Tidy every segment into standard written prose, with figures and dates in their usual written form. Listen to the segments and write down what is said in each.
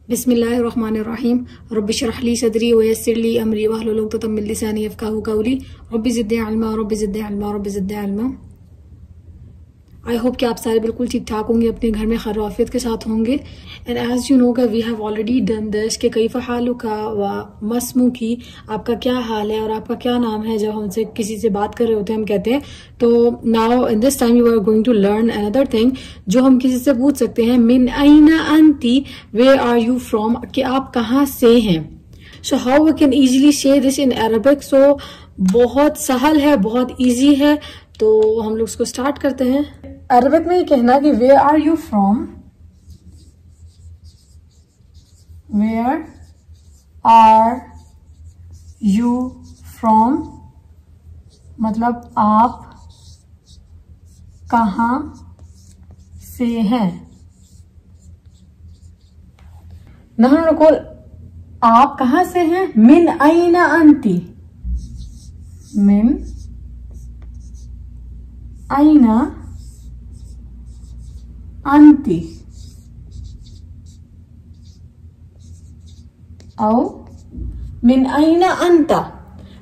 बिस्मिल्लाहिर्रहमानिर्रहीम रब्बि इश्रह ली सदरी व यस्सिर ली अमरी वहलुल उक़दतम मिन लिसानी यफ़क़हू क़ौली rabbi ज़िदनी इल्मा rabbi ज़िदनी इल्मा rabbi ज़िदनी इल्मा। I hope कि आप सारे बिल्कुल ठीक ठाक होंगे, अपने घर में खैर आफियत के साथ होंगे। And as you know we have already done this कि कैफ़ हालुका व मस्मू की, आपका क्या हाल है और आपका क्या नाम है। जब हमसे किसी से बात कर रहे होते हैं हम कहते हैं। तो now in this time you are going to learn another thing जो हम किसी से पूछ सकते हैं। मिन अयना अंती, वेयर आर यू फ्रॉम, कि आप कहाँ से हैं। So how we can easily say this in Arabic. So बहुत सहल है, बहुत ईजी है। तो हम लोग इसको स्टार्ट करते हैं। अरबिक में ये कहना कि where are you from, where are you from मतलब आप कहाँ से हैं। नहनु नकुल, आप कहाँ से हैं। मिन अयना अंती, मिन अयना अंती औ मिन अयना अंता,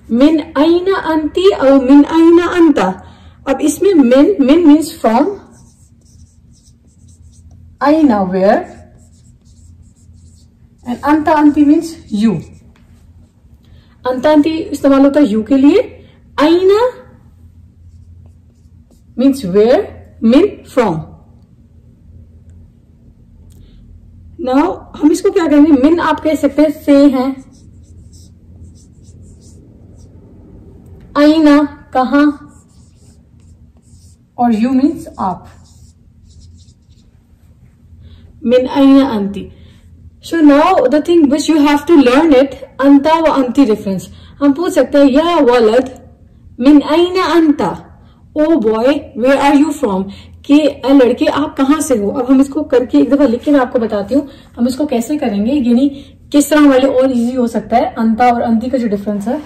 मिन अयना अंती और मिन अयना अंता। अब इसमें मिन मीन्स फ्रॉम, अयना वेयर, एंड अंता अंती मीन्स यू। अंता अंती इस्तेमाल होता है यू के लिए। अयना मीन्स वेयर, मिन फ्रॉम। नाउ हम इसको क्या कहेंगे। मिन आप कह सकते हैं से हैं, अयना कहां, और यू मीन्स आप। मिन अयना अंती। So now the thing which you have to learn it, अंता व अंती डिफरेंस। हम पूछ सकते हैं या वलद मिन अयना अंता, o boy where are you from, कि लड़के आप कहां से हो। अब हम इसको करके एक दफा लिख के मैं आपको बताती हूँ हम इसको कैसे करेंगे, यानी किस तरह हमारे और इजी हो सकता है। अंता और अंती का जो डिफरेंस है,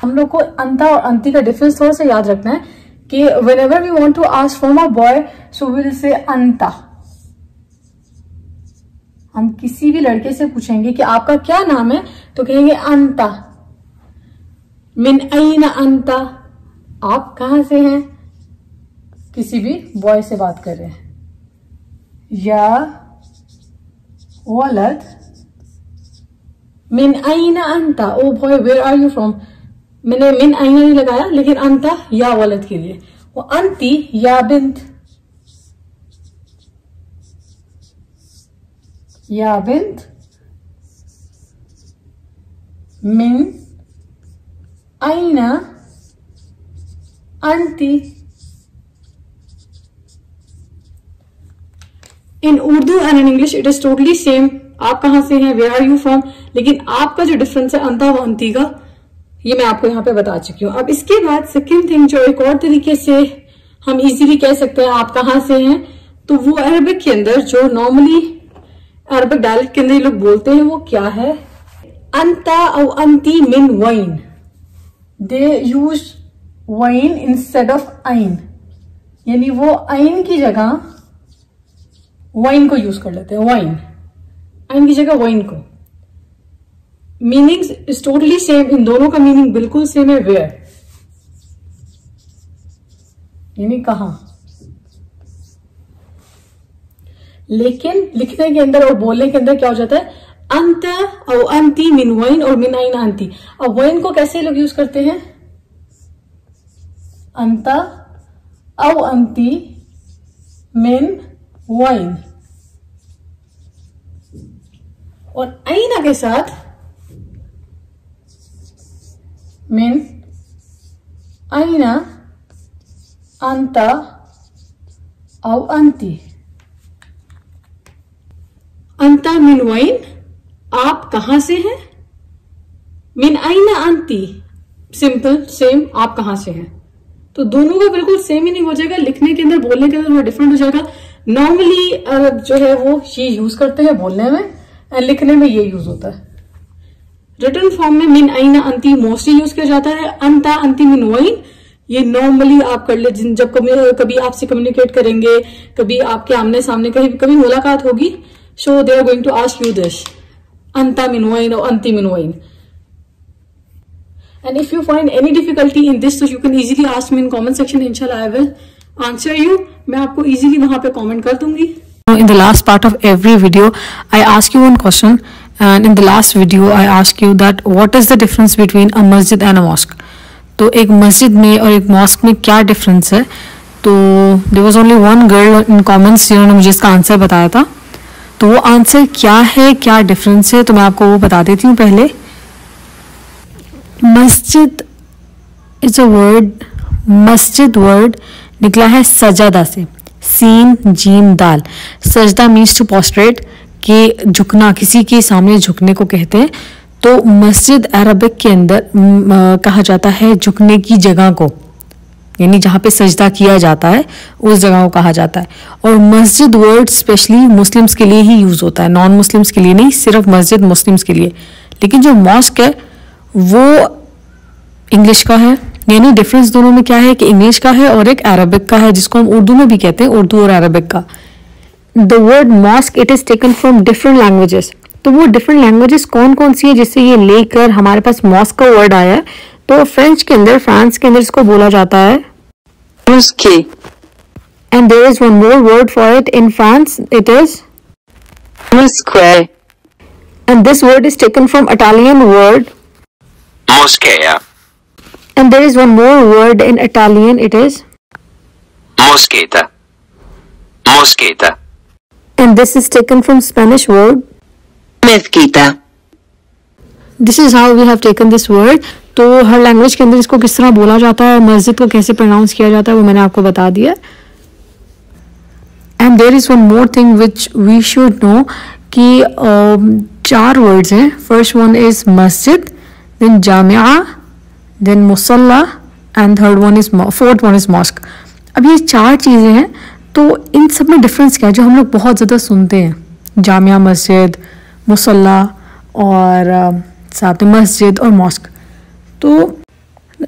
हम लोग को अंता और अंती का डिफरेंस थोड़ा सा याद रखना है कि whenever we want to ask from a boy so we will say अंता। हम किसी भी लड़के से पूछेंगे कि आपका क्या नाम है तो कहेंगे अंता। मिन अयना अंता, आप कहां से हैं, किसी भी बॉय से बात कर रहे हैं। या वलद मिन अयना अंता, o boy where are you from. मैंने मिन अयना नहीं लगाया, लेकिन अंता या वलद के लिए। वो अंती या बिंत, या बिंत मिन अयना अंती। In Urdu and in English it is totally same. आप कहां से हैं, वेयर आर यू फ्रॉम, लेकिन आपका जो डिफरेंस है अंता व अंती का, ये मैं आपको यहां पे बता चुकी हूं। अब इसके बाद सेकंड थिंग जो एक और तरीके से हम इजीली कह सकते हैं आप कहां से हैं, तो वो अरबिक के अंदर जो नॉर्मली अरबिक डायलेक्ट के अंदर ये लोग बोलते हैं वो क्या है। अंता और अंती मिन wine, they use wine instead of आइन, यानी वो आइन की जगह वाइन को यूज कर लेते हैं। वाइन, आइन की जगह वाइन को। मीनिंग्स इज टोटली सेम, इन दोनों का मीनिंग बिल्कुल सेम है। वेयर यानी कहां, लेकिन लिखने के अंदर और बोलने के अंदर क्या हो जाता है, अंता और अंती मिन वाइन और मिन अयना अंती। अब वाइन को कैसे लोग यूज करते हैं, अंता और अंती मिन वाइन, और अयना के साथ मिन अयना अंता और अंती। अंता मिन वाइन, आप कहां से हैं। मिन अयना अंती, सिंपल सेम, आप कहां से हैं। तो दोनों का बिल्कुल सेम ही नहीं हो जाएगा, लिखने के अंदर बोलने के अंदर थोड़ा डिफरेंट हो जाएगा। नॉर्मली जो है वो ये यूज करते हैं बोलने में, एंड लिखने में ये यूज होता है। रिटन फॉर्म में मिन अयना अंती मोस्टली यूज किया जाता है। अंता अंती मिन वाइन ये नॉर्मली आप कर ले, जब कभी आपसे कम्युनिकेट करेंगे, कभी आपके आमने सामने कभी मुलाकात होगी, so they are going to ask you this. anta min wayn or anti min wayn. And if you find any difficulty in this, so you can easily ask me in comment section. Inshallah I will answer you. मैं आपको easily वहाँ पे comment कर दूंगी. In the last part of every video I ask you one question, and in the last video I ask you that what is the difference between a masjid and a mosque. तो एक मस्जिद में और एक mask में क्या difference है. तो there was only one girl in comments जिन्होंने मुझे इसका आंसर बताया था. तो वो आंसर क्या है, क्या डिफरेंस है, तो मैं आपको वो बता देती हूँ. पहले मस्जिद इज अ वर्ड, मस्जिद वर्ड निकला है सजदा से, सीन जीम दाल. सजदा मीन्स टू पोस्ट्रेट, कि झुकना, किसी के सामने झुकने को कहते हैं. तो मस्जिद अरबिक के अंदर कहा जाता है झुकने की जगह को, यानी जहाँ पे सजदा किया जाता है उस जगह को कहा जाता है. और मस्जिद वर्ड स्पेशली मुस्लिम्स के लिए ही यूज़ होता है, नॉन मुस्लिम्स के लिए नहीं, सिर्फ मस्जिद मुस्लिम्स के लिए. लेकिन जो मॉस्क है वो इंग्लिश का है. यानी डिफरेंस दोनों में क्या है कि इंग्लिश का है और एक अरबिक का है, जिसको हम उर्दू में भी कहते हैं, उर्दू और अरबिक का. The word mosque it is taken from different languages. तो वो डिफरेंट लैंग्वेजेस कौन कौन सी है जिससे ये लेकर हमारे पास मॉस्क का वर्ड आया है. तो फ्रेंच के अंदर, फ्रांस के अंदर इसको बोला जाता है मॉस्के. And there is one more word for it in France, it is मॉस्के. And this word is taken from Italian word मोस्केया. And there is one more word in Italian, it is मोस्केटा. मोस्केटा. And this is taken from Spanish word Mezquita. This is how we have taken this word. तो हर language के अंदर इसको किस तरह बोला जाता है, मस्जिद को कैसे प्रोनाउंस किया जाता है, वो मैंने आपको बता दिया. And there is one more thing which we should know कि 4 वर्ड्स हैं. फर्स्ट वन इज़ मस्जिद, देन जामिया, देन मुसल्ला, and fourth one is mosque. अब ये 4 चीज़ें हैं. तो इन सब में डिफरेंस क्या है जो हम लोग बहुत ज़्यादा सुनते हैं, जामिया मस्जिद, मुसल्ला और साथ में मस्जिद और मॉस्क. तो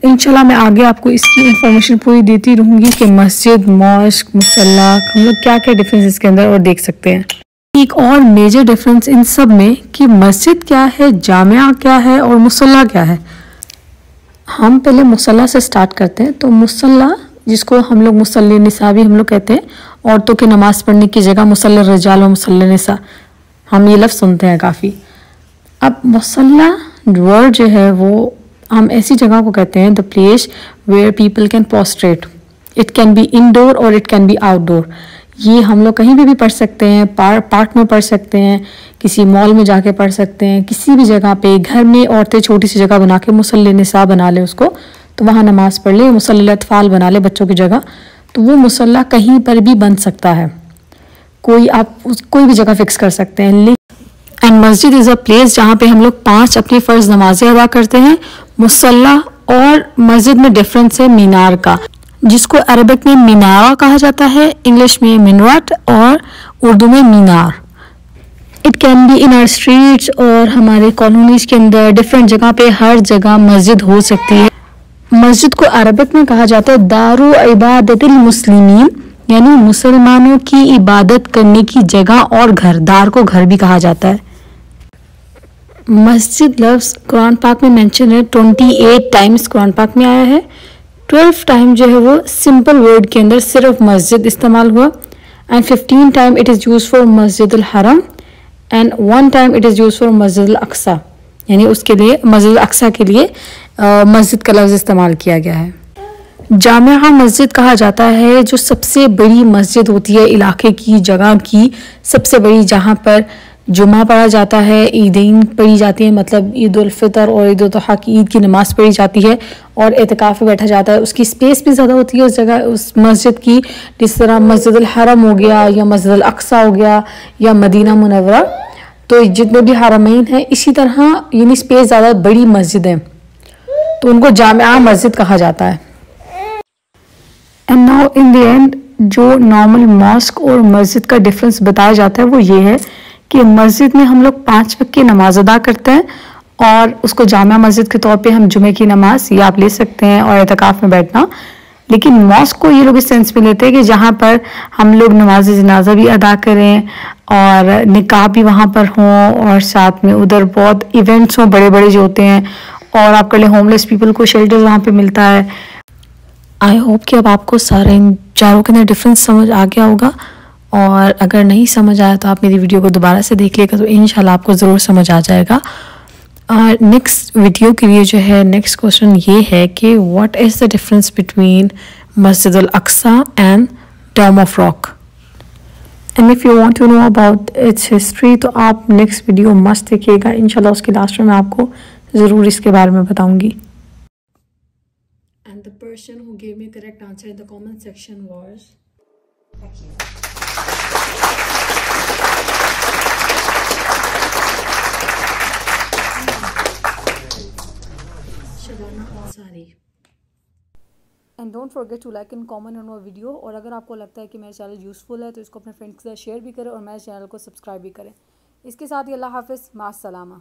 इंशाल्लाह मैं आगे आपको इसकी इंफॉर्मेशन पूरी देती रहूँगी कि मस्जिद, मॉस्क, मुसल्ला हम लोग क्या क्या डिफरेंस इसके अंदर और देख सकते हैं. एक और मेजर डिफरेंस इन सब में कि मस्जिद क्या है, जामिया क्या है और मुसल्ला क्या है. हम पहले मुसल्ला से स्टार्ट करते हैं. तो मुसल्ला, जिसको हम लोग मुसल्ले निसा भी हम लोग कहते हैं, औरतों की नमाज पढ़ने की जगह मुसल्ले रजाल और मुसल्ले निसा, हम ये लफ्ज़ सुनते हैं काफ़ी. अब मुसल्ला वर्ड जो है वो हम ऐसी जगह को कहते हैं, the place where people can prostrate. It can be indoor और इट कैन बी आउटडोर. ये हम लोग कहीं भी पढ़ सकते हैं, पार्क में पढ़ सकते हैं, किसी मॉल में जाके पढ़ सकते हैं, किसी भी जगह पे. घर में औरतें छोटी सी जगह बना के मुसल्ले निसा बना ले उसको, तो वहाँ नमाज पढ़ ले. मुसल्ले अतफाल बना ले बच्चों की जगह. तो वो मुसल्ला कहीं पर भी बन सकता है, कोई भी जगह फिक्स कर सकते हैं. एंड मस्जिद इज़ अ प्लेस जहाँ पे हम लोग 5 अपनी फ़र्ज नमाजें अदा करते हैं. मुसल्ला और मस्जिद में डिफरेंस है मीनार का, जिसको अरबिक में मीनारा कहा जाता है, इंग्लिश में मिनरट और उर्दू में मीनार. It can be in our streets और हमारे कॉलोनीज के अंदर, डिफरेंट जगह पे हर जगह मस्जिद हो सकती है. मस्जिद को अरबिक में कहा जाता है दारू इबादतिल मुस्लिमीन, यानी मुसलमानों की इबादत करने की जगह और घर. दार को घर भी कहा जाता है. मस्जिद लफ्ज़ कुरान पाक में मेंशन है, 28 टाइम्स कुरान पाक में आया है. 12 टाइम जो है वो सिंपल वर्ड के अंदर सिर्फ मस्जिद इस्तेमाल हुआ. And 15 time it is use for मस्जिद अल हरम and 1 time it is use for मस्जिद अल अक्सा, यानी उसके लिए मस्जिद अल अक्सा के लिए मस्जिद का लफ्ज़ इस्तेमाल किया गया है. जामिया मस्जिद कहा जाता है जो सबसे बड़ी मस्जिद होती है इलाके की, जगह की सबसे बड़ी, जहाँ पर जुमा पढ़ा जाता है, ईदैन पढ़ी जाती है, मतलब ईद उल फितर और ईद उल अज़हा की ईद की नमाज़ पढ़ी जाती है और एतिकाफ़ में बैठा जाता है. उसकी स्पेस भी ज़्यादा होती है उस जगह, उस मस्जिद की, जिस तरह मस्जिद अल हरम हो गया या मस्जिद अल अक्सा हो गया या मदीना मुनव्वरा. तो जितने भी हरमैन हैं इसी तरह, यानी स्पेस ज़्यादा बड़ी मस्जिद है, तो उनको जामिया मस्जिद कहा जाता है. And now in the end जो नॉर्मल मॉस्क और मस्जिद का डिफरेंस बताया जाता है वो ये है कि मस्जिद में हम लोग 5 वक्त की नमाज अदा करते हैं और उसको जामिया मस्जिद के तौर पे हम जुमे की नमाज या आप ले सकते हैं और एतकाफ़ में बैठना लेकिन मॉस्क को ये लोग इस सेंस में लेते हैं कि जहाँ पर हम लोग नमाज जनाजा भी अदा करें और निकाह भी वहाँ पर हों और साथ में उधर बहुत इवेंट्स हों बड़े बड़े जो होते हैं और आपके लिए होमलेस पीपल को शेल्टर वहाँ पे मिलता है। आई होप कि अब आपको सारे इन चारों के अंदर डिफरेंस समझ आ गया होगा, और अगर नहीं समझ आया तो आप मेरी वीडियो को दोबारा से देख लेगा तो इंशाल्लाह आपको ज़रूर समझ आ जाएगा। और नेक्स्ट वीडियो के लिए जो है नेक्स्ट क्वेश्चन ये है कि what is the difference between Masjid al Aqsa and Dome of Rock, and if you want to know about its history तो आप नेक्स्ट वीडियो मस्त देखिएगा। इंशाल्लाह उसके लास्ट में मैं आपको ज़रूर इसके बारे में बताऊंगी। And the person who gave me correct answer in the comment section was Shabana Ansari. And don't forget to like and comment on our video. और अगर आपको लगता है कि मेरा चैनल यूज़फुल है तो इसको अपने फ्रेंड्स के साथ शेयर भी करें और मेरे चैनल को सब्सक्राइब भी करें। इसके साथ ही अल्लाह हाफ़िज़, माअस सलामा।